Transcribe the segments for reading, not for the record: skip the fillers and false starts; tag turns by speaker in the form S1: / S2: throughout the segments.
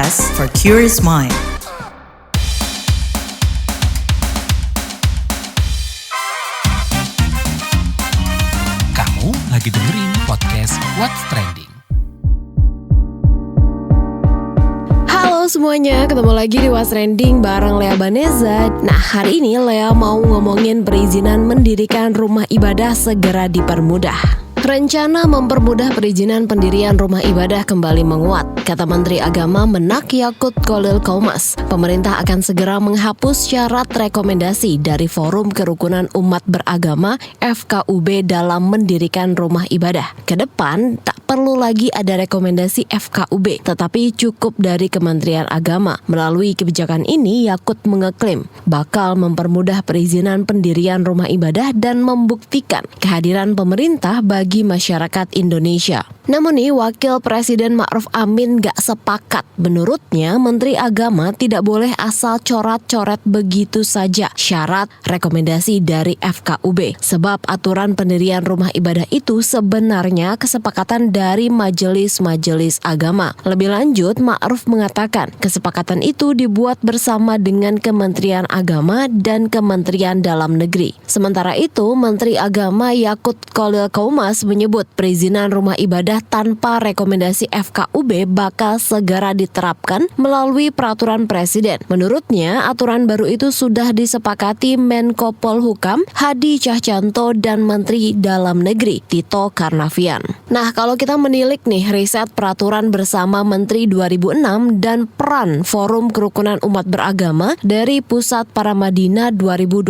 S1: podcast for curious mind.
S2: Kamu lagi dengerin podcast What's Trending.
S3: Halo semuanya, ketemu lagi di What's Trending bareng Lea Baneza. Nah, hari ini Lea mau ngomongin perizinan mendirikan rumah ibadah segera dipermudah. Rencana mempermudah perizinan pendirian rumah ibadah kembali menguat, kata Menteri Agama Menak Yakut Kholil Qaumas. Pemerintah akan segera menghapus syarat rekomendasi dari Forum Kerukunan Umat Beragama FKUB dalam mendirikan rumah ibadah. Kedepan tak perlu lagi ada rekomendasi FKUB, tetapi cukup dari Kementerian Agama. Melalui kebijakan ini, Yakut mengeklaim bakal mempermudah perizinan pendirian rumah ibadah dan membuktikan kehadiran pemerintah bagi masyarakat Indonesia. Namun nih, Wakil Presiden Ma'ruf Amin gak sepakat. Menurutnya, Menteri Agama tidak boleh asal coret-coret begitu saja syarat rekomendasi dari FKUB. Sebab aturan pendirian rumah ibadah itu sebenarnya kesepakatan dari majelis-majelis agama. Lebih lanjut, Ma'ruf mengatakan kesepakatan itu dibuat bersama dengan Kementerian Agama dan Kementerian Dalam Negeri. Sementara itu, Menteri Agama Yakut Kholil Qaumas menyebut perizinan rumah ibadah tanpa rekomendasi FKUB bakal segera diterapkan melalui peraturan presiden. Menurutnya, aturan baru itu sudah disepakati Menko Polhukam Hadi Cahyanto dan Menteri Dalam Negeri Tito Karnavian. Nah, kalau kita menilik nih riset peraturan bersama Menteri 2006 dan peran Forum Kerukunan Umat Beragama dari Pusat Paramadina 2020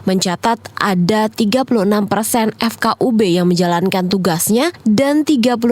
S3: mencatat ada 36% FKUB yang menjalankan tugasnya dan 36%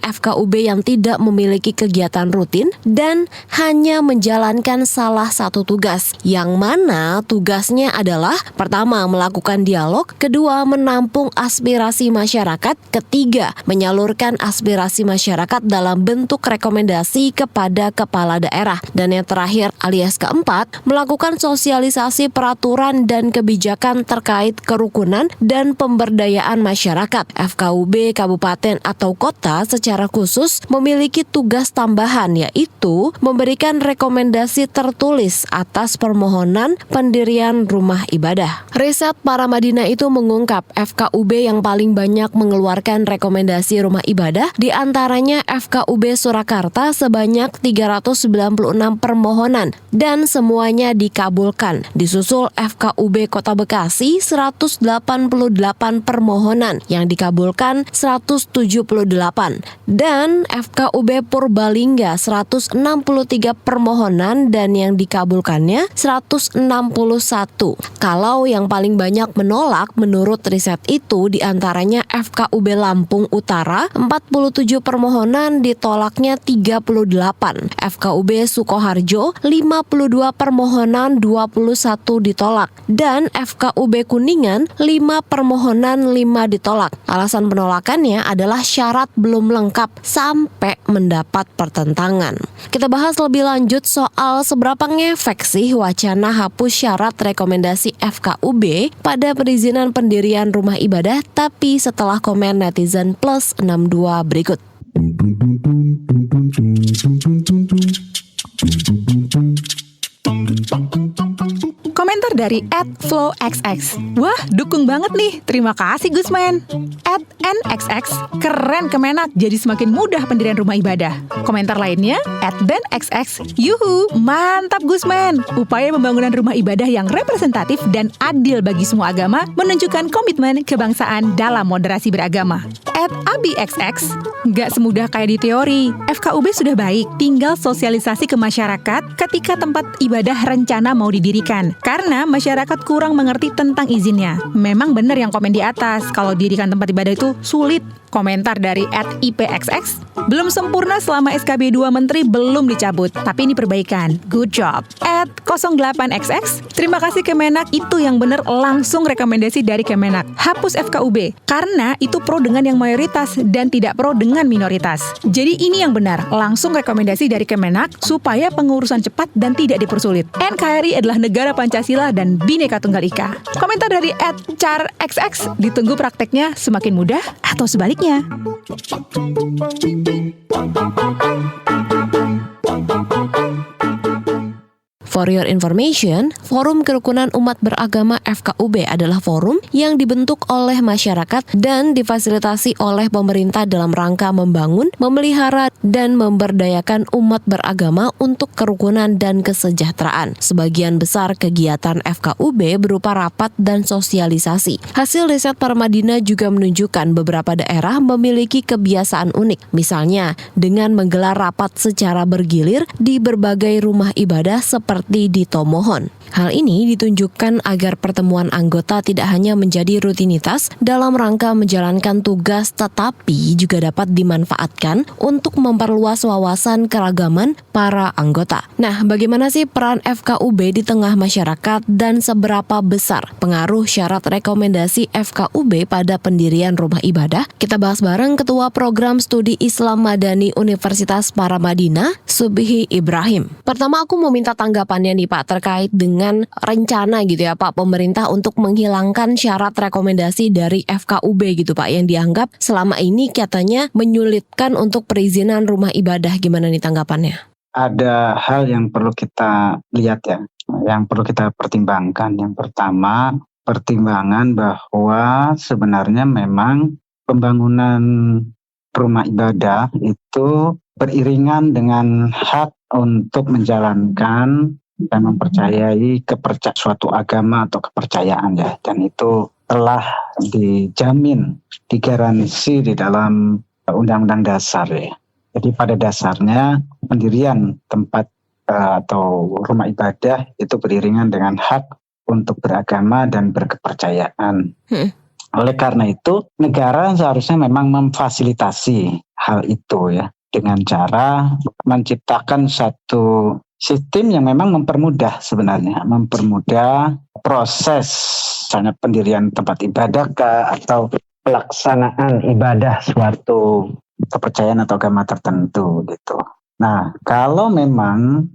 S3: FKUB yang tidak memiliki kegiatan rutin dan hanya menjalankan salah satu tugas, yang mana tugasnya adalah pertama, melakukan dialog, kedua, menampung aspirasi masyarakat, ketiga, menyalurkan aspirasi masyarakat dalam bentuk rekomendasi kepada kepala daerah, dan yang terakhir alias keempat, melakukan sosialisasi peraturan dan kebijakan terkait kerukunan dan pemberdayaan masyarakat. FKUB kabupaten atau kota secara khusus memiliki tugas tambahan, yaitu memberikan rekomendasi tertulis atas permohonan pendirian rumah ibadah. Riset Paramadina itu mengungkap FKUB yang paling banyak mengeluarkan rekomendasi rumah ibadah di antaranya FKUB Surakarta sebanyak 396 permohonan dan semuanya dikabulkan. Disusul FKUB Kota Bekasi 188 permohonan yang dikabulkan 178 dan FKUB Purbalingga 163 permohonan dan yang dikabulkannya 161. Kalau yang paling banyak menolak menurut riset itu diantaranya FKUB Lampung Utara 47 permohonan ditolaknya 38, FKUB Sukoharjo 52 permohonan 21 ditolak dan FKUB Kuningan 5 permohonan 5 ditolak. Alasan penolakannya adalah syarat belum lengkap sampai mendapat pertentangan. Kita bahas lebih lanjut soal seberapa ngefek sih wacana hapus syarat rekomendasi FKUB pada perizinan pendirian rumah ibadah, tapi setelah komen netizen plus 62 berikut.
S4: Komentar dari @flowxx. Wah, dukung banget nih. Terima kasih Gusman. @nxx. Keren Kemenak, jadi semakin mudah pendirian rumah ibadah. Komentar lainnya @benxx. Yuhu, mantap Gusman. Upaya pembangunan rumah ibadah yang representatif dan adil bagi semua agama menunjukkan komitmen kebangsaan dalam moderasi beragama. @abixx. Gak semudah kayak di teori. FKUB sudah baik, tinggal sosialisasi ke masyarakat ketika tempat ibadah rencana mau didirikan. Karena masyarakat kurang mengerti tentang izinnya. Memang benar yang komen di atas, kalau dirikan tempat ibadah itu sulit. Komentar dari @ipxx. Belum sempurna selama SKB 2 Menteri belum dicabut, tapi ini perbaikan. Good job. @08xx. Terima kasih Kemenak, itu yang benar langsung rekomendasi dari Kemenak. Hapus FKUB, karena itu pro dengan yang mayoritas dan tidak pro dengan minoritas. Jadi ini yang benar, langsung rekomendasi dari Kemenak supaya pengurusan cepat dan tidak dipersulit. NKRI adalah negara Pancasila dan Bhinneka Tunggal Ika. Komentar dari @charxx. Ditunggu prakteknya semakin mudah atau sebaliknya.
S3: For your information, Forum Kerukunan Umat Beragama FKUB adalah forum yang dibentuk oleh masyarakat dan difasilitasi oleh pemerintah dalam rangka membangun, memelihara, dan memberdayakan umat beragama untuk kerukunan dan kesejahteraan. Sebagian besar kegiatan FKUB berupa rapat dan sosialisasi. Hasil riset Parmadina juga menunjukkan beberapa daerah memiliki kebiasaan unik. Misalnya, dengan menggelar rapat secara bergilir di berbagai rumah ibadah seperti di Tomohon. Hal ini ditunjukkan agar pertemuan anggota tidak hanya menjadi rutinitas dalam rangka menjalankan tugas, tetapi juga dapat dimanfaatkan untuk memperluas wawasan keragaman para anggota. Nah, bagaimana sih peran FKUB di tengah masyarakat dan seberapa besar pengaruh syarat rekomendasi FKUB pada pendirian rumah ibadah? Kita bahas bareng Ketua Program Studi Islam Madani Universitas Paramadina, Subhi Ibrahim. Pertama, aku mau minta tanggapannya nih Pak terkait dengan rencana gitu ya Pak pemerintah untuk menghilangkan syarat rekomendasi dari FKUB gitu Pak yang dianggap selama ini katanya menyulitkan untuk perizinan rumah ibadah. Gimana nih tanggapannya?
S1: Ada hal yang perlu kita lihat ya, yang perlu kita pertimbangkan. Yang pertama, pertimbangan bahwa sebenarnya memang pembangunan rumah ibadah itu beriringan dengan hak untuk menjalankan dan mempercayai suatu agama atau kepercayaan ya, dan itu telah dijamin, digaransi di dalam Undang-Undang Dasar ya. Jadi pada dasarnya pendirian tempat atau rumah ibadah itu beriringan dengan hak untuk beragama dan berkepercayaan. Oleh karena itu, negara seharusnya memang memfasilitasi hal itu ya, dengan cara menciptakan satu sistem yang memang mempermudah sebenarnya, mempermudah proses misalnya pendirian tempat ibadah atau pelaksanaan ibadah suatu kepercayaan atau agama tertentu gitu. Nah, kalau memang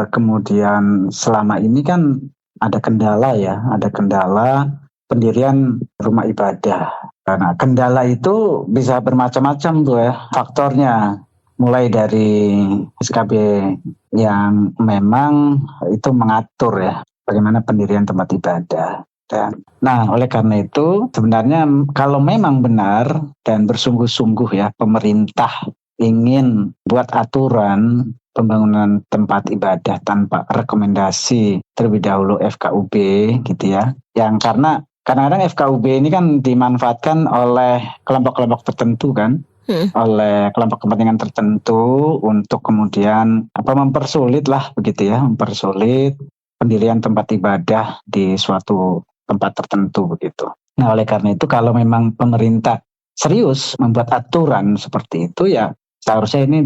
S1: kemudian selama ini kan ada kendala ya, ada kendala pendirian rumah ibadah. Karena kendala itu bisa bermacam-macam tuh ya faktornya. Mulai dari SKB yang memang itu mengatur ya bagaimana pendirian tempat ibadah. Nah, oleh karena itu sebenarnya kalau memang benar dan bersungguh-sungguh ya pemerintah ingin buat aturan pembangunan tempat ibadah tanpa rekomendasi terlebih dahulu FKUB gitu ya. Yang karena kadang-kadang FKUB ini kan dimanfaatkan oleh kelompok-kelompok tertentu kan. Oleh kelompok kepentingan tertentu untuk kemudian mempersulit lah begitu ya, mempersulit pendirian tempat ibadah di suatu tempat tertentu begitu. Nah, oleh karena itu kalau memang pemerintah serius membuat aturan seperti itu ya seharusnya ini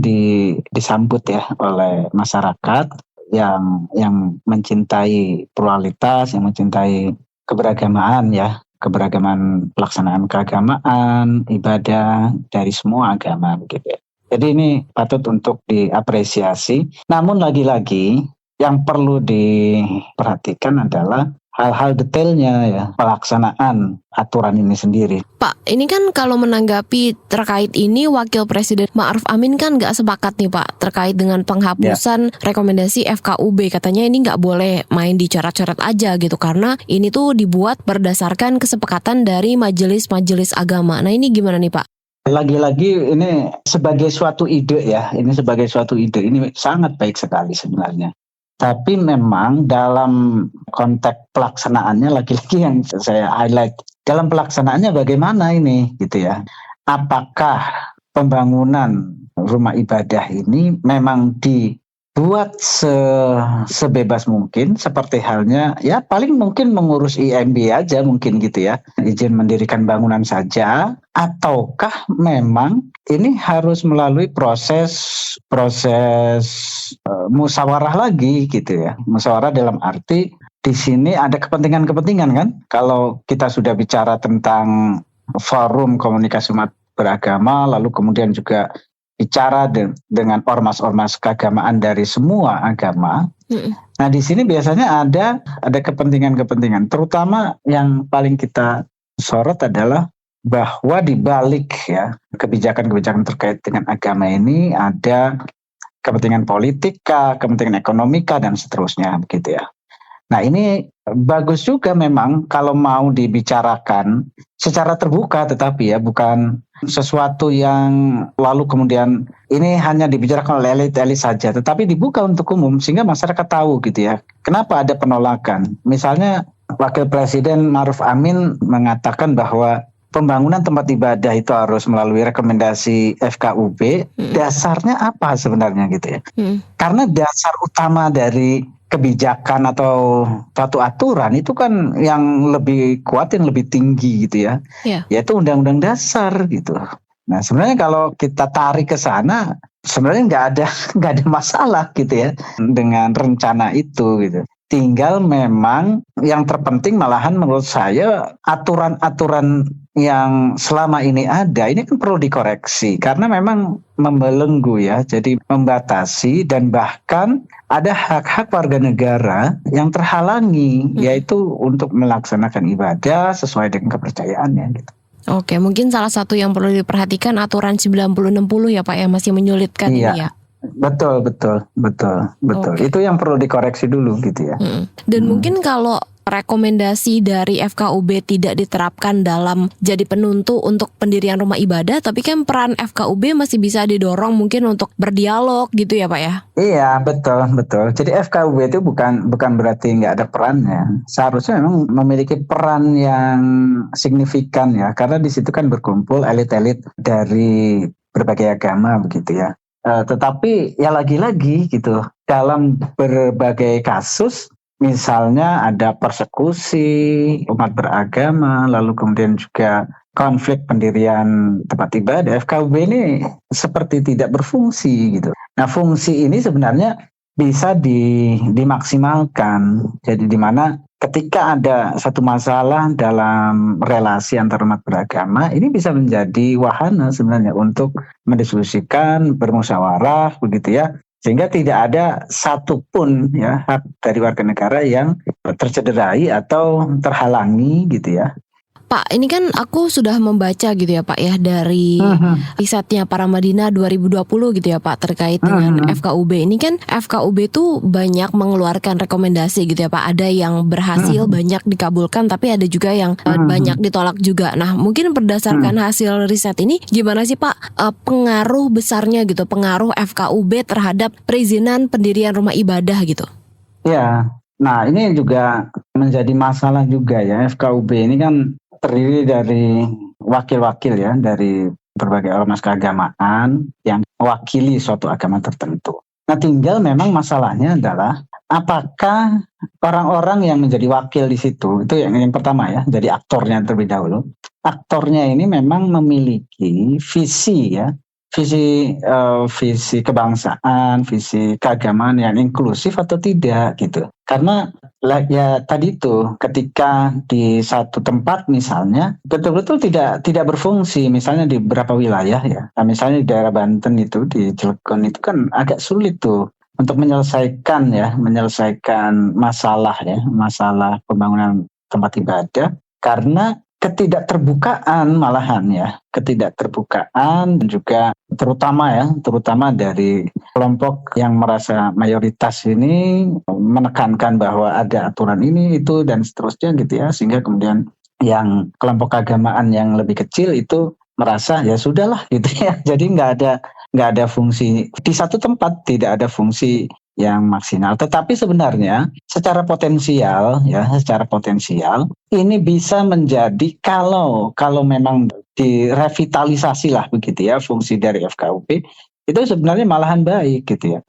S1: disambut ya oleh masyarakat yang mencintai pluralitas, yang mencintai keberagamaan ya. Keberagaman pelaksanaan keagamaan, ibadah dari semua agama begitu. Jadi ini patut untuk diapresiasi. Namun lagi-lagi yang perlu diperhatikan adalah hal-hal detailnya ya, pelaksanaan aturan ini sendiri.
S3: Pak, ini kan kalau menanggapi terkait ini Wakil Presiden Ma'ruf Amin kan nggak sepakat nih Pak terkait dengan penghapusan rekomendasi FKUB. Katanya ini nggak boleh main dicoret-coret aja gitu karena ini tuh dibuat berdasarkan kesepakatan dari majelis-majelis agama. Nah ini gimana nih Pak?
S1: Lagi-lagi ini sebagai suatu ide ya, ini sangat baik sekali sebenarnya. Tapi memang dalam konteks pelaksanaannya lagi-lagi yang saya highlight, dalam pelaksanaannya bagaimana ini gitu ya. Apakah pembangunan rumah ibadah ini memang dibuat sebebas mungkin seperti halnya ya paling mungkin mengurus IMB aja mungkin gitu ya, izin mendirikan bangunan saja, ataukah memang ini harus melalui proses musyawarah lagi gitu ya. Musyawarah dalam arti di sini ada kepentingan-kepentingan kan. Kalau kita sudah bicara tentang forum komunikasi umat beragama, lalu kemudian juga bicara dengan ormas-ormas keagamaan dari semua agama. Nah di sini biasanya ada kepentingan-kepentingan, terutama yang paling kita sorot adalah bahwa di balik ya kebijakan-kebijakan terkait dengan agama ini ada kepentingan politik kah, kepentingan ekonomi kah, dan seterusnya begitu ya. Nah ini bagus juga memang kalau mau dibicarakan secara terbuka, tetapi ya bukan sesuatu yang lalu kemudian ini hanya dibicarakan oleh elit-elit saja, tetapi dibuka untuk umum sehingga masyarakat tahu gitu ya. Kenapa ada penolakan? Misalnya Wakil Presiden Ma'ruf Amin mengatakan bahwa pembangunan tempat ibadah itu harus melalui rekomendasi FKUB. Dasarnya apa sebenarnya gitu ya? Karena dasar utama dari kebijakan atau suatu aturan itu kan yang lebih kuat, yang lebih tinggi gitu ya, yaitu Undang-Undang Dasar gitu. Nah sebenarnya kalau kita tarik ke sana, sebenarnya nggak ada masalah gitu ya dengan rencana itu gitu. Tinggal memang yang terpenting malahan menurut saya aturan-aturan yang selama ini ada ini kan perlu dikoreksi karena memang membelenggu ya, jadi membatasi dan bahkan ada hak-hak warga negara yang terhalangi yaitu untuk melaksanakan ibadah sesuai dengan kepercayaannya gitu.
S3: Oke, mungkin salah satu yang perlu diperhatikan aturan 90-60 ya Pak ya, masih menyulitkan ini ya.
S1: Betul. Okay. Itu yang perlu dikoreksi dulu gitu ya.
S3: Dan mungkin kalau rekomendasi dari FKUB tidak diterapkan dalam jadi penentu untuk pendirian rumah ibadah, tapi kan peran FKUB masih bisa didorong mungkin untuk berdialog gitu ya Pak ya?
S1: Iya betul. Jadi FKUB itu bukan berarti nggak ada perannya. Seharusnya memang memiliki peran yang signifikan ya, karena di situ kan berkumpul elit-elit dari berbagai agama begitu ya. Tetapi ya lagi-lagi gitu, dalam berbagai kasus misalnya ada persekusi umat beragama, lalu kemudian juga konflik pendirian tempat ibadah, FKUB ini seperti tidak berfungsi gitu. Nah fungsi ini sebenarnya bisa dimaksimalkan. Jadi di mana ketika ada satu masalah dalam relasi antar umat beragama, ini bisa menjadi wahana sebenarnya untuk mendiskusikan, bermusyawarah begitu ya. Sehingga tidak ada satupun ya hak dari warga negara yang tercederai atau terhalangi gitu ya.
S3: Pak, ini kan aku sudah membaca gitu ya Pak ya dari risetnya Paramadina 2020 gitu ya Pak terkait dengan FKUB. Ini kan FKUB tuh banyak mengeluarkan rekomendasi gitu ya Pak. Ada yang berhasil banyak dikabulkan, tapi ada juga yang banyak ditolak juga. Nah mungkin berdasarkan hasil riset ini gimana sih Pak pengaruh besarnya gitu, pengaruh FKUB terhadap perizinan pendirian rumah ibadah gitu?
S1: Ya, nah ini juga menjadi masalah juga ya. FKUB ini kan terdiri dari wakil-wakil ya dari berbagai ormas keagamaan yang mewakili suatu agama tertentu. Nah tinggal memang masalahnya adalah apakah orang-orang yang menjadi wakil di situ, itu yang pertama ya, jadi aktornya terlebih dahulu. Aktornya ini memang memiliki visi ya, visi kebangsaan, visi keagamaan yang inklusif atau tidak gitu. Karena ya tadi itu ketika di satu tempat misalnya betul-betul tidak berfungsi, misalnya di beberapa wilayah ya. Nah, misalnya di daerah Banten itu di Cilegon itu kan agak sulit tuh untuk menyelesaikan masalah masalah pembangunan tempat ibadah karena ketidakterbukaan malahan ya, ketidakterbukaan juga terutama dari kelompok yang merasa mayoritas ini menekankan bahwa ada aturan ini itu dan seterusnya gitu ya, sehingga kemudian yang kelompok keagamaan yang lebih kecil itu merasa ya sudahlah gitu ya, jadi nggak ada fungsi di satu tempat, tidak ada fungsi yang maksimal. Tetapi sebenarnya secara potensial ini bisa menjadi kalau memang direvitalisasi lah begitu ya fungsi dari FKUB itu sebenarnya malahan baik gitu ya.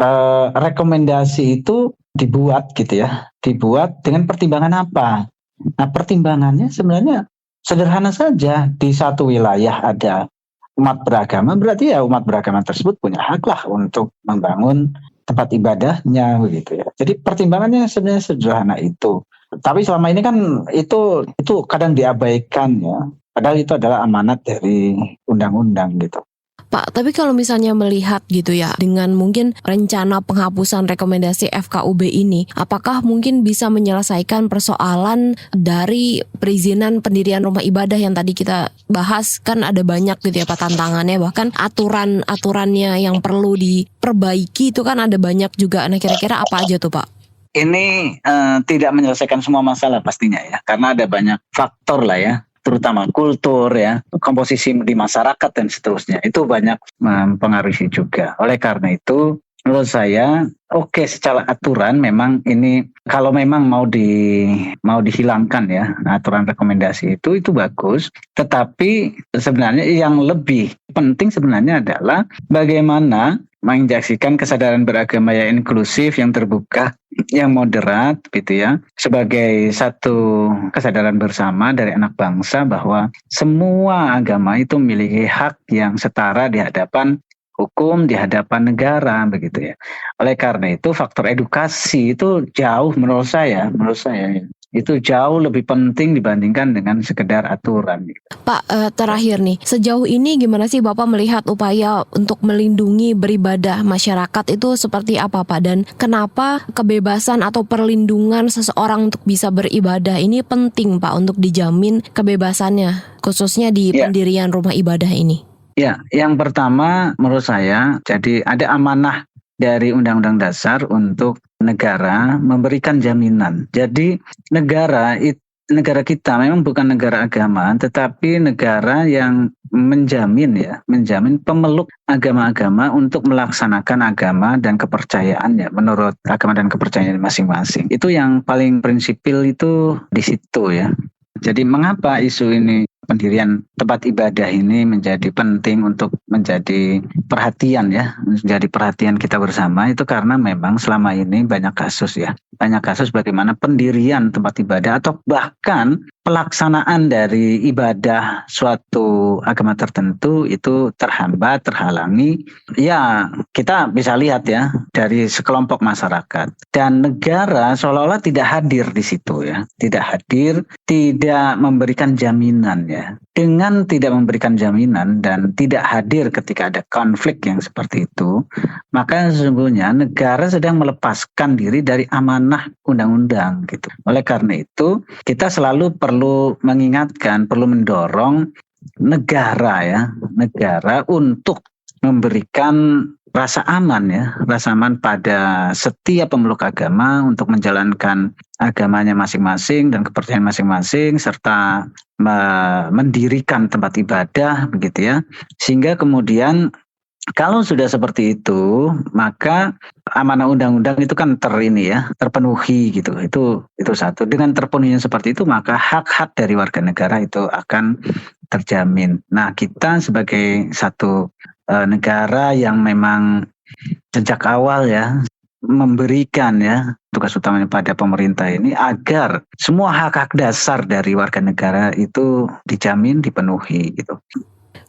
S1: Rekomendasi itu dibuat dengan pertimbangan apa? Nah pertimbangannya sebenarnya sederhana saja. Di satu wilayah ada umat beragama, berarti ya umat beragama tersebut punya hak lah untuk membangun tempat ibadahnya begitu ya. Jadi pertimbangannya sebenarnya sederhana itu. Tapi selama ini kan itu kadang diabaikan ya. Padahal itu adalah amanat dari undang-undang gitu.
S3: Pak, tapi kalau misalnya melihat gitu ya, dengan mungkin rencana penghapusan rekomendasi FKUB ini, apakah mungkin bisa menyelesaikan persoalan dari perizinan pendirian rumah ibadah yang tadi kita bahas? Kan ada banyak gitu ya Pak tantangannya, bahkan aturan-aturannya yang perlu diperbaiki itu kan ada banyak juga. Nah kira-kira apa aja tuh Pak?
S1: Ini tidak menyelesaikan semua masalah pastinya ya, karena ada banyak faktor lah ya, terutama kultur ya, komposisi di masyarakat dan seterusnya. Itu banyak mempengaruhi juga. Oleh karena itu, menurut saya, oke, secara aturan memang ini kalau memang mau dihilangkan ya aturan rekomendasi itu bagus. Tetapi sebenarnya yang lebih penting sebenarnya adalah bagaimana menginjeksikan kesadaran beragama yang inklusif, yang terbuka, yang moderat gitu ya, sebagai satu kesadaran bersama dari anak bangsa bahwa semua agama itu memiliki hak yang setara di hadapan hukum, di hadapan negara begitu ya. Oleh karena itu faktor edukasi itu jauh menurut saya itu jauh lebih penting dibandingkan dengan sekedar aturan.
S3: Pak, terakhir nih, sejauh ini gimana sih Bapak melihat upaya untuk melindungi beribadah masyarakat itu seperti apa Pak? Dan kenapa kebebasan atau perlindungan seseorang untuk bisa beribadah ini penting Pak untuk dijamin kebebasannya, khususnya di pendirian rumah ibadah ini?
S1: Ya, yang pertama menurut saya, jadi ada amanah dari Undang-Undang Dasar untuk negara memberikan jaminan. Jadi negara kita memang bukan negara agama, tetapi negara yang menjamin pemeluk agama-agama untuk melaksanakan agama dan kepercayaannya menurut agama dan kepercayaan masing-masing. Itu yang paling prinsipil itu di situ ya. Jadi mengapa isu ini pendirian tempat ibadah ini menjadi penting untuk menjadi perhatian ya, menjadi perhatian kita bersama, itu karena memang selama ini banyak kasus bagaimana pendirian tempat ibadah atau bahkan pelaksanaan dari ibadah suatu agama tertentu itu terhambat, terhalangi. Ya, kita bisa lihat ya dari sekelompok masyarakat dan negara seolah-olah tidak hadir di situ ya, tidak memberikan jaminan ya. Dengan tidak memberikan jaminan dan tidak hadir ketika ada konflik yang seperti itu, maka sesungguhnya negara sedang melepaskan diri dari amanah undang-undang gitu. Oleh karena itu, kita selalu perlu mengingatkan, perlu mendorong negara untuk memberikan rasa aman pada setiap pemeluk agama untuk menjalankan agamanya masing-masing dan kepercayaan masing-masing serta mendirikan tempat ibadah begitu ya. Sehingga kemudian kalau sudah seperti itu, maka amanah undang-undang itu kan terpenuhi gitu. Itu satu. Dengan terpenuhinya seperti itu, maka hak-hak dari warga negara itu akan terjamin. Nah, kita sebagai satu negara yang memang sejak awal ya memberikan ya tugas utamanya pada pemerintah ini agar semua hak-hak dasar dari warga negara itu dijamin, dipenuhi gitu.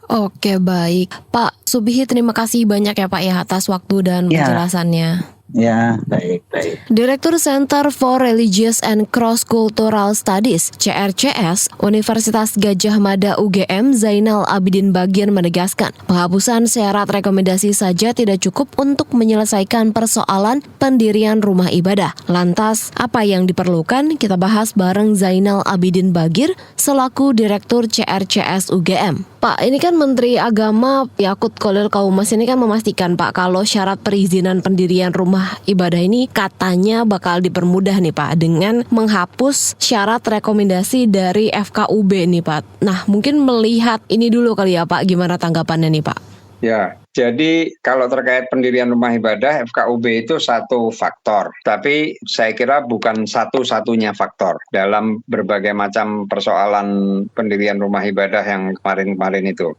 S3: Oke, baik. Pak Subihi, terima kasih banyak ya Pak ya atas waktu dan penjelasannya.
S1: Ya, baik.
S3: Direktur Center for Religious and Cross Cultural Studies (CRCS) Universitas Gadjah Mada UGM Zainal Abidin Bagir menegaskan, penghapusan syarat rekomendasi saja tidak cukup untuk menyelesaikan persoalan pendirian rumah ibadah. Lantas, apa yang diperlukan? Kita bahas bareng Zainal Abidin Bagir selaku Direktur CRCS UGM. Pak, ini kan Menteri Agama Yakut Khalil Qaumas ini kan memastikan Pak kalau syarat perizinan pendirian rumah ibadah ini katanya bakal dipermudah nih Pak dengan menghapus syarat rekomendasi dari FKUB nih Pak. Nah, mungkin melihat ini dulu kali ya Pak, gimana tanggapannya nih Pak?
S5: Ya, jadi kalau terkait pendirian rumah ibadah, FKUB itu satu faktor. Tapi saya kira bukan satu-satunya faktor dalam berbagai macam persoalan pendirian rumah ibadah yang kemarin-kemarin itu.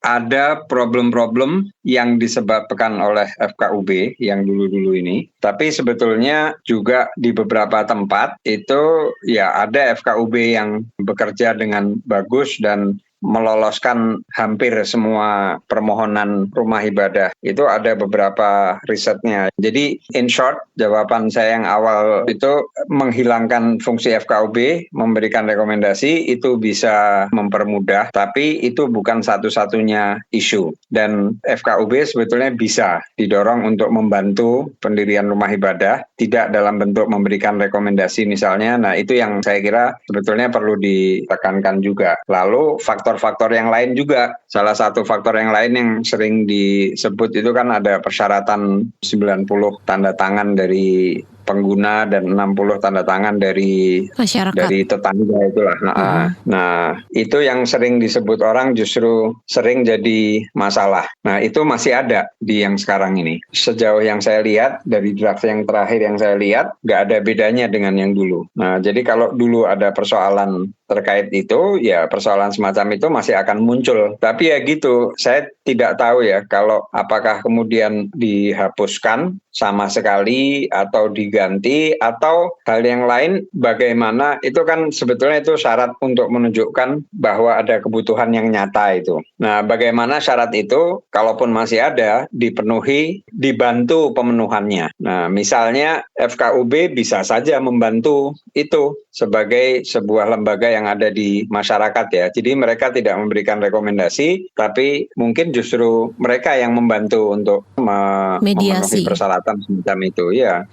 S5: Ada problem-problem yang disebabkan oleh FKUB yang dulu-dulu ini. Tapi sebetulnya juga di beberapa tempat itu ya ada FKUB yang bekerja dengan bagus dan meloloskan hampir semua permohonan rumah ibadah. Itu ada beberapa risetnya. Jadi in short, jawaban saya yang awal itu menghilangkan fungsi FKUB, memberikan rekomendasi itu bisa mempermudah, tapi itu bukan satu-satunya isu. Dan FKUB sebetulnya bisa didorong untuk membantu pendirian rumah ibadah, tidak dalam bentuk memberikan rekomendasi misalnya. Nah, itu yang saya kira sebetulnya perlu ditekankan juga. Lalu faktor-faktor yang lain juga. Salah satu faktor yang lain yang sering disebut itu kan ada persyaratan 90 tanda tangan dari pengguna dan 60 tanda tangan dari
S3: Masyarakat.
S5: dari tetangga itulah. Nah, itu yang sering disebut orang justru sering jadi masalah. Nah, itu masih ada di yang sekarang ini. Sejauh yang saya lihat dari draft yang terakhir yang saya lihat, nggak ada bedanya dengan yang dulu. Nah, jadi kalau dulu ada persoalan terkait itu, ya persoalan semacam itu masih akan muncul. Tapi ya gitu, saya tidak tahu ya kalau apakah kemudian dihapuskan sama sekali atau diganti atau hal yang lain bagaimana, itu kan sebetulnya itu syarat untuk menunjukkan bahwa ada kebutuhan yang nyata itu. Nah, bagaimana syarat itu kalaupun masih ada dipenuhi, dibantu pemenuhannya. Nah, misalnya FKUB bisa saja membantu itu sebagai sebuah lembaga yang ada di masyarakat ya. Jadi mereka tidak memberikan rekomendasi, tapi mungkin justru mereka yang membantu untuk memenuhi persyaratan semacam itu ya.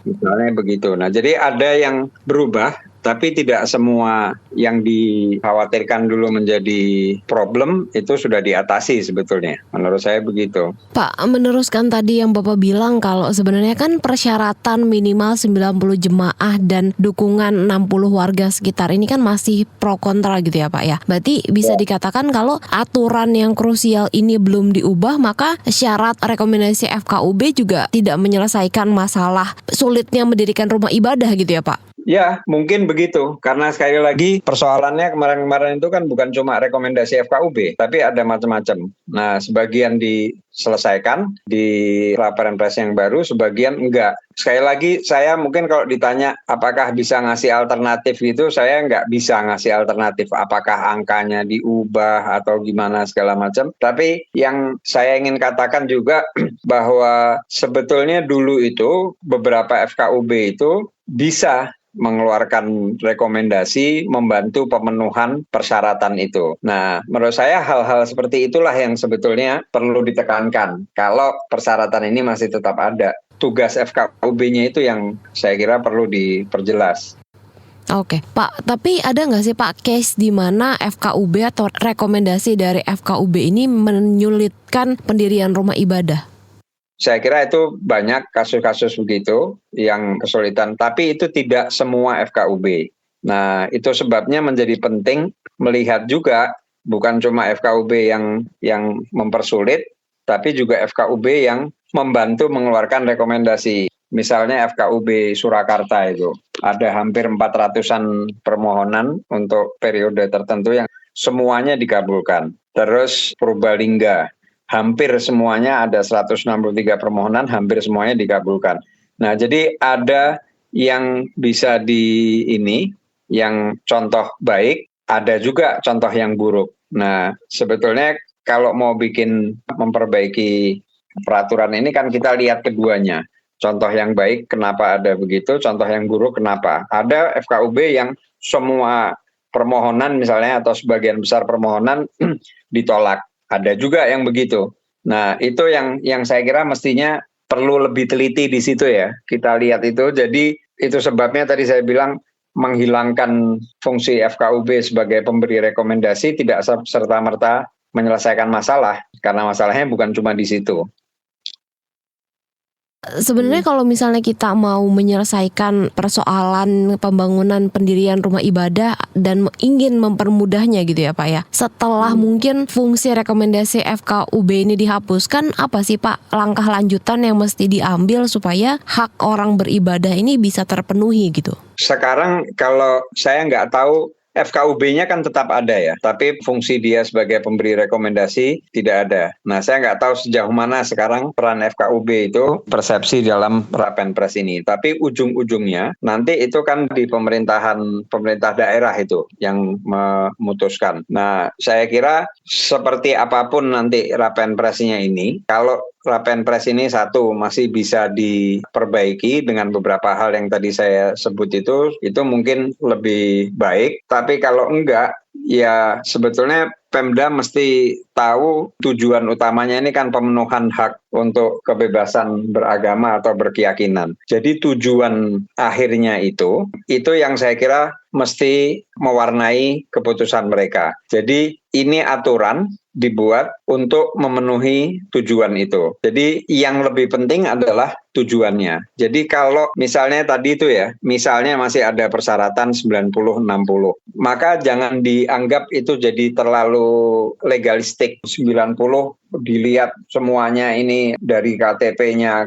S5: Misalnya begitu. Nah, jadi ada yang berubah, tapi tidak semua yang dikhawatirkan dulu menjadi problem itu sudah diatasi sebetulnya. Menurut saya begitu.
S3: Pak, meneruskan tadi yang Bapak bilang kalau sebenarnya kan persyaratan minimal 90 jemaah dan dukungan 60 warga sekitar ini kan masih pro kontra gitu ya Pak ya. Berarti bisa dikatakan kalau aturan yang krusial ini belum diubah, maka syarat rekomendasi FKUB juga tidak menyelesaikan masalah sulitnya mendirikan rumah ibadah gitu ya Pak?
S5: Ya, mungkin begitu. Karena sekali lagi persoalannya kemarin-kemarin itu kan bukan cuma rekomendasi FKUB, tapi ada macam-macam. Nah, sebagian diselesaikan di laporan pres yang baru, sebagian enggak. Sekali lagi, saya mungkin kalau ditanya apakah bisa ngasih alternatif gitu, saya nggak bisa ngasih alternatif. Apakah angkanya diubah atau gimana segala macam. Tapi yang saya ingin katakan juga bahwa sebetulnya dulu itu beberapa FKUB itu bisa mengeluarkan rekomendasi membantu pemenuhan persyaratan itu. Nah, menurut saya hal-hal seperti itulah yang sebetulnya perlu ditekankan. Kalau persyaratan ini masih tetap ada, tugas FKUB-nya itu yang saya kira perlu diperjelas.
S3: Oke, Pak, tapi ada nggak sih Pak case di mana FKUB atau rekomendasi dari FKUB ini menyulitkan pendirian rumah ibadah?
S5: Saya kira itu banyak kasus-kasus begitu yang kesulitan, tapi itu tidak semua FKUB. Nah, itu sebabnya menjadi penting melihat juga bukan cuma FKUB yang mempersulit, tapi juga FKUB yang membantu mengeluarkan rekomendasi. Misalnya FKUB Surakarta itu, ada hampir 400-an permohonan untuk periode tertentu yang semuanya dikabulkan. Terus Purbalingga, hampir semuanya ada 163 permohonan, hampir semuanya dikabulkan. Nah, jadi ada yang bisa yang contoh baik, ada juga contoh yang buruk. Nah, sebetulnya kalau mau memperbaiki peraturan ini kan kita lihat keduanya. Contoh yang baik kenapa ada begitu, contoh yang buruk kenapa. Ada FKUB yang semua permohonan misalnya atau sebagian besar permohonan ditolak. Ada juga yang begitu. Nah, itu yang saya kira mestinya perlu lebih teliti di situ ya. Kita lihat itu. Jadi itu sebabnya tadi saya bilang menghilangkan fungsi FKUB sebagai pemberi rekomendasi tidak serta-merta menyelesaikan masalah. Karena masalahnya bukan cuma di situ.
S3: Sebenarnya kalau misalnya kita mau menyelesaikan persoalan pembangunan pendirian rumah ibadah dan ingin mempermudahnya gitu ya Pak ya, setelah mungkin fungsi rekomendasi FKUB ini dihapuskan, apa sih Pak langkah lanjutan yang mesti diambil supaya hak orang beribadah ini bisa terpenuhi gitu?
S5: Sekarang kalau saya nggak tahu FKUB-nya kan tetap ada ya, tapi fungsi dia sebagai pemberi rekomendasi tidak ada. Nah, saya nggak tahu sejauh mana sekarang peran FKUB itu persepsi dalam Rapenpres ini. Tapi ujung-ujungnya nanti itu kan di pemerintah daerah itu yang memutuskan. Nah, saya kira seperti apapun nanti Rapenpresnya ini, kalau Rapenpres ini satu masih bisa diperbaiki dengan beberapa hal yang tadi saya sebut itu mungkin lebih baik. Tapi kalau enggak, ya sebetulnya Pemda mesti tahu tujuan utamanya ini kan pemenuhan hak untuk kebebasan beragama atau berkeyakinan. Jadi tujuan akhirnya itu yang saya kira mesti mewarnai keputusan mereka. Jadi ini aturan dibuat untuk memenuhi tujuan itu. Jadi yang lebih penting adalah tujuannya. Jadi kalau misalnya tadi itu ya, misalnya masih ada persyaratan 90-60, maka jangan dianggap itu jadi terlalu legalistik. 90 dilihat semuanya ini dari KTP-nya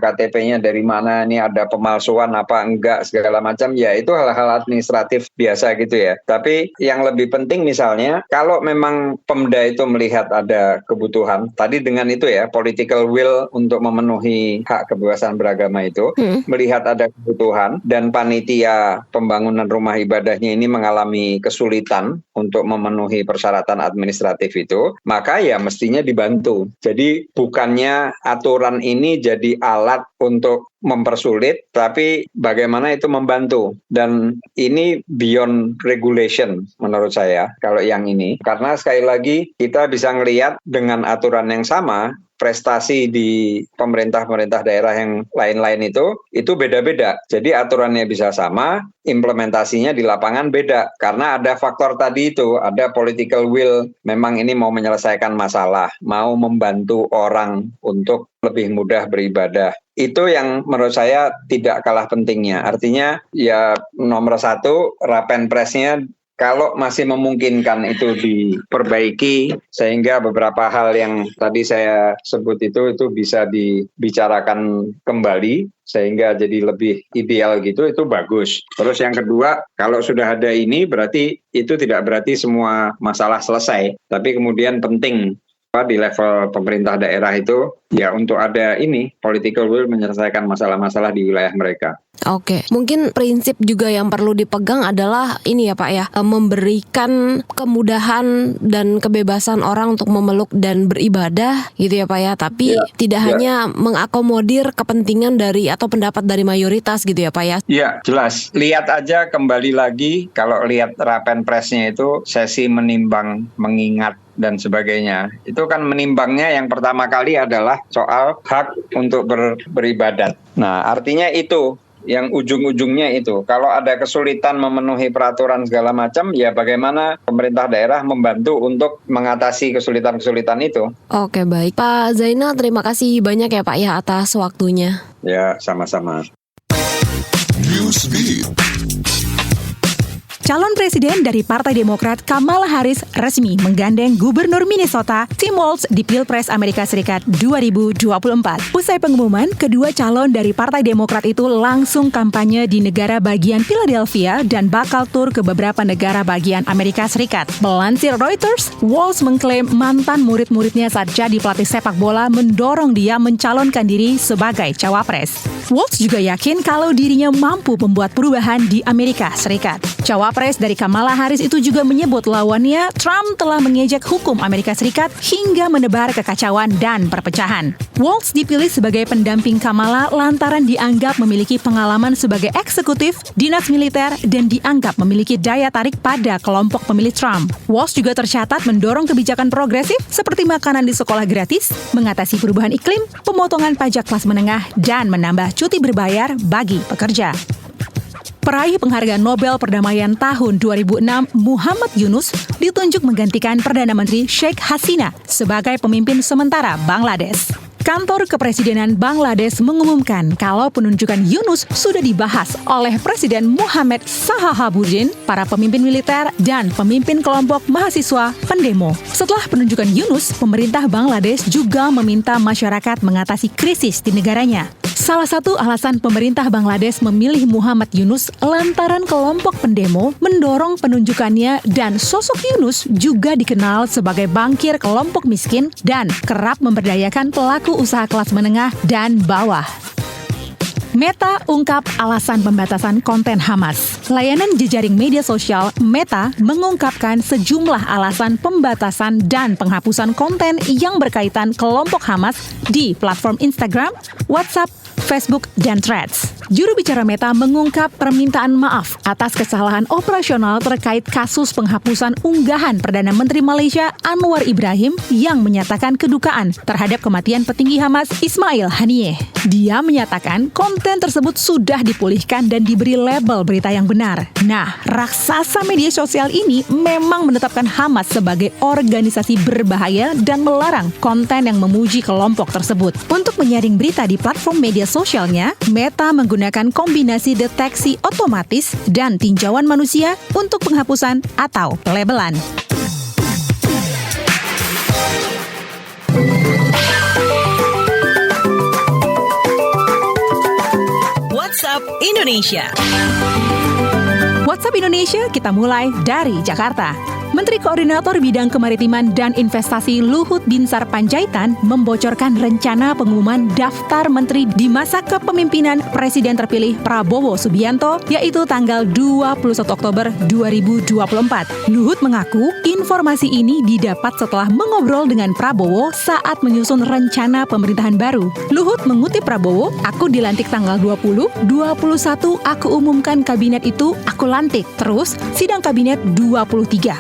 S5: dari mana, ini ada pemalsuan apa enggak segala macam, ya itu hal-hal administratif biasa gitu ya. Tapi yang lebih penting misalnya kalau memang Pemda itu melihat ada kebutuhan tadi dengan itu ya, political will untuk memenuhi hak kebebasan beragama itu, melihat ada kebutuhan dan panitia pembangunan rumah ibadahnya ini mengalami kesulitan untuk memenuhi persyaratan administratif itu, maka ya mestinya dibantu. Jadi bukannya aturan ini jadi alat untuk mempersulit, tapi bagaimana itu membantu. Dan ini beyond regulation menurut saya kalau yang ini. Karena sekali lagi kita bisa ngelihat dengan aturan yang sama, prestasi di pemerintah daerah yang lain-lain itu beda-beda. Jadi aturannya bisa sama, implementasinya di lapangan beda. Karena ada faktor tadi itu, ada political will, memang ini mau menyelesaikan masalah, mau membantu orang untuk lebih mudah beribadah. Itu yang menurut saya tidak kalah pentingnya. Artinya ya nomor satu, Rapenpresnya kalau masih memungkinkan itu diperbaiki sehingga beberapa hal yang tadi saya sebut itu bisa dibicarakan kembali sehingga jadi lebih ideal gitu, itu bagus. Terus yang kedua, kalau sudah ada ini berarti itu tidak berarti semua masalah selesai, tapi kemudian penting di level pemerintah daerah itu ya untuk ada ini political will menyelesaikan masalah-masalah di wilayah mereka.
S3: Oke, mungkin prinsip juga yang perlu dipegang adalah ini ya Pak ya, memberikan kemudahan dan kebebasan orang untuk memeluk dan beribadah gitu ya Pak ya, tapi tidak hanya mengakomodir kepentingan dari atau pendapat dari mayoritas gitu ya Pak ya.
S5: Iya, jelas. Lihat aja kembali lagi kalau lihat Rapenpresnya itu sesi menimbang, mengingat dan sebagainya. Itu kan menimbangnya yang pertama kali adalah soal hak untuk beribadat. Nah, artinya itu yang ujung-ujungnya itu. Kalau ada kesulitan memenuhi peraturan segala macam, ya bagaimana pemerintah daerah membantu untuk mengatasi kesulitan-kesulitan itu.
S3: Oke, baik. Pak Zainal, terima kasih banyak ya Pak ya atas waktunya.
S5: Ya, sama-sama.
S6: Newsbeat.
S4: Calon presiden dari Partai Demokrat Kamala Harris resmi menggandeng Gubernur Minnesota Tim Walz di Pilpres Amerika Serikat 2024. Usai pengumuman, kedua calon dari Partai Demokrat itu langsung kampanye di negara bagian Philadelphia dan bakal tur ke beberapa negara bagian Amerika Serikat. Melansir Reuters, Walz mengklaim mantan murid-muridnya saat jadi pelatih sepak bola mendorong dia mencalonkan diri sebagai cawapres. Walz juga yakin kalau dirinya mampu membuat perubahan di Amerika Serikat. Cawapres dari Kamala Harris itu juga menyebut lawannya Trump telah mengejek hukum Amerika Serikat hingga menebar kekacauan dan perpecahan. Walz dipilih sebagai pendamping Kamala lantaran dianggap memiliki pengalaman sebagai eksekutif, dinas militer, dan dianggap memiliki daya tarik pada kelompok pemilih Trump. Walz juga tercatat mendorong kebijakan progresif seperti makanan di sekolah gratis, mengatasi perubahan iklim, pemotongan pajak kelas menengah, dan menambah cuti berbayar bagi pekerja. Peraih penghargaan Nobel Perdamaian tahun 2006, Muhammad Yunus, ditunjuk menggantikan Perdana Menteri Sheikh Hasina sebagai pemimpin sementara Bangladesh. Kantor Kepresidenan Bangladesh mengumumkan kalau penunjukan Yunus sudah dibahas oleh Presiden Muhammad Sahahabuddin, para pemimpin militer, dan pemimpin kelompok mahasiswa pendemo. Setelah penunjukan Yunus, pemerintah Bangladesh juga meminta masyarakat mengatasi krisis di negaranya. Salah satu alasan pemerintah Bangladesh memilih Muhammad Yunus lantaran kelompok pendemo mendorong penunjukannya dan sosok Yunus juga dikenal sebagai bankir kelompok miskin dan kerap memberdayakan pelaku usaha kelas menengah dan bawah. Meta ungkap alasan pembatasan konten Hamas. Layanan jejaring media sosial Meta mengungkapkan sejumlah alasan pembatasan dan penghapusan konten yang berkaitan kelompok Hamas di platform Instagram, WhatsApp, Facebook, dan Threads. Juru bicara Meta mengungkap permintaan maaf atas kesalahan operasional terkait kasus penghapusan unggahan Perdana Menteri Malaysia Anwar Ibrahim yang menyatakan kedukaan terhadap kematian petinggi Hamas Ismail Haniyeh. Dia menyatakan konten tersebut sudah dipulihkan dan diberi label berita yang benar. Nah, raksasa media sosial ini memang menetapkan Hamas sebagai organisasi berbahaya dan melarang konten yang memuji kelompok tersebut. Untuk menyaring berita di platform media sosialnya, Meta menggunakan kombinasi deteksi otomatis dan tinjauan manusia untuk penghapusan atau pelabelan.
S3: WhatsApp Indonesia.
S4: WhatsApp Indonesia, kita mulai dari Jakarta. Menteri Koordinator Bidang Kemaritiman dan Investasi Luhut Binsar Panjaitan membocorkan rencana pengumuman daftar menteri di masa kepemimpinan Presiden terpilih Prabowo Subianto, yaitu tanggal 21 Oktober 2024. Luhut mengaku informasi ini didapat setelah mengobrol dengan Prabowo saat menyusun rencana pemerintahan baru. Luhut mengutip Prabowo, "Aku dilantik tanggal 20, 21 aku umumkan kabinet itu, aku lantik. Terus sidang kabinet 23.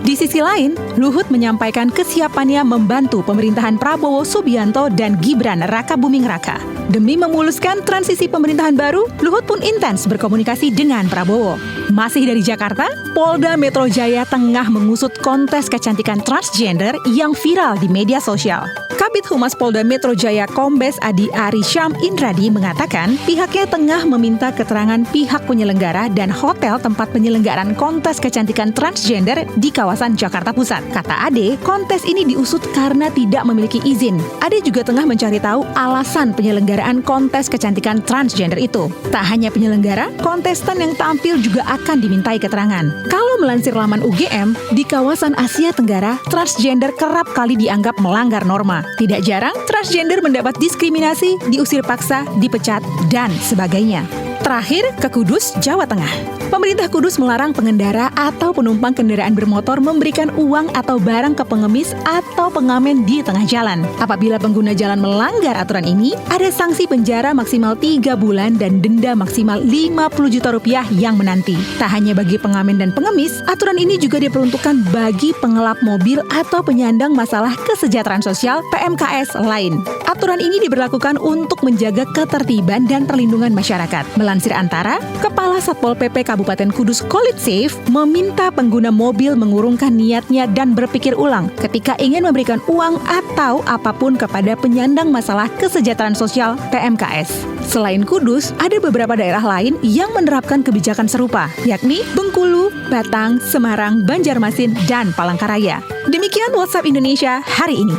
S4: Di sisi lain, Luhut menyampaikan kesiapannya membantu pemerintahan Prabowo Subianto dan Gibran Rakabuming Raka. Demi memuluskan transisi pemerintahan baru, Luhut pun intens berkomunikasi dengan Prabowo. Masih dari Jakarta, Polda Metro Jaya tengah mengusut kontes kecantikan transgender yang viral di media sosial. Kabid Humas Polda Metro Jaya Kombes Adi Ari Syam Indradi mengatakan pihaknya tengah meminta keterangan pihak penyelenggara dan hotel tempat penyelenggaraan kontes kecantikan transgender di kawasan Jakarta Pusat. Kata Ade, kontes ini diusut karena tidak memiliki izin. Ade juga tengah mencari tahu alasan penyelenggaraan kontes kecantikan transgender itu. Tak hanya penyelenggara, kontestan yang tampil juga akan dimintai keterangan. Kalau melansir laman UGM, di kawasan Asia Tenggara, transgender kerap kali dianggap melanggar norma. Tidak jarang, transgender mendapat diskriminasi, diusir paksa, dipecat, dan sebagainya. Terakhir, ke Kudus, Jawa Tengah. Pemerintah Kudus melarang pengendara atau penumpang kendaraan bermotor memberikan uang atau barang ke pengemis atau pengamen di tengah jalan. Apabila pengguna jalan melanggar aturan ini, ada sanksi penjara maksimal 3 bulan dan denda maksimal 50 juta rupiah yang menanti. Tak hanya bagi pengamen dan pengemis, aturan ini juga diperuntukkan bagi pengelap mobil atau penyandang masalah kesejahteraan sosial PMKS lain. Aturan ini diberlakukan untuk menjaga ketertiban dan perlindungan masyarakat. Melansir Antara, Kepala Satpol PP Kabupaten Kudus Khalid Seif meminta pengguna mobil mengurungkan niatnya dan berpikir ulang ketika ingin memberikan uang atau apapun kepada penyandang masalah kesejahteraan sosial PMKS. Selain Kudus, ada beberapa daerah lain yang menerapkan kebijakan serupa, yakni Bengkulu, Batang, Semarang, Banjarmasin, dan Palangkaraya. Demikian WhatsApp Indonesia hari ini.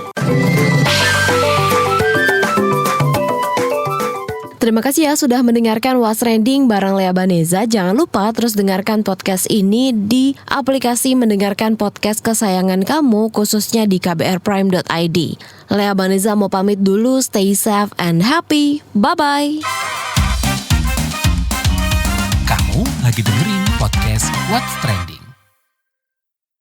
S3: Terima kasih ya sudah mendengarkan What's Trending bareng Lea Baneza. Jangan lupa terus dengarkan podcast ini di aplikasi mendengarkan podcast kesayangan kamu, khususnya di kbrprime.id. Lea Baneza mau pamit dulu, stay safe and happy. Bye-bye.
S2: Kamu lagi dengerin podcast What's Trending.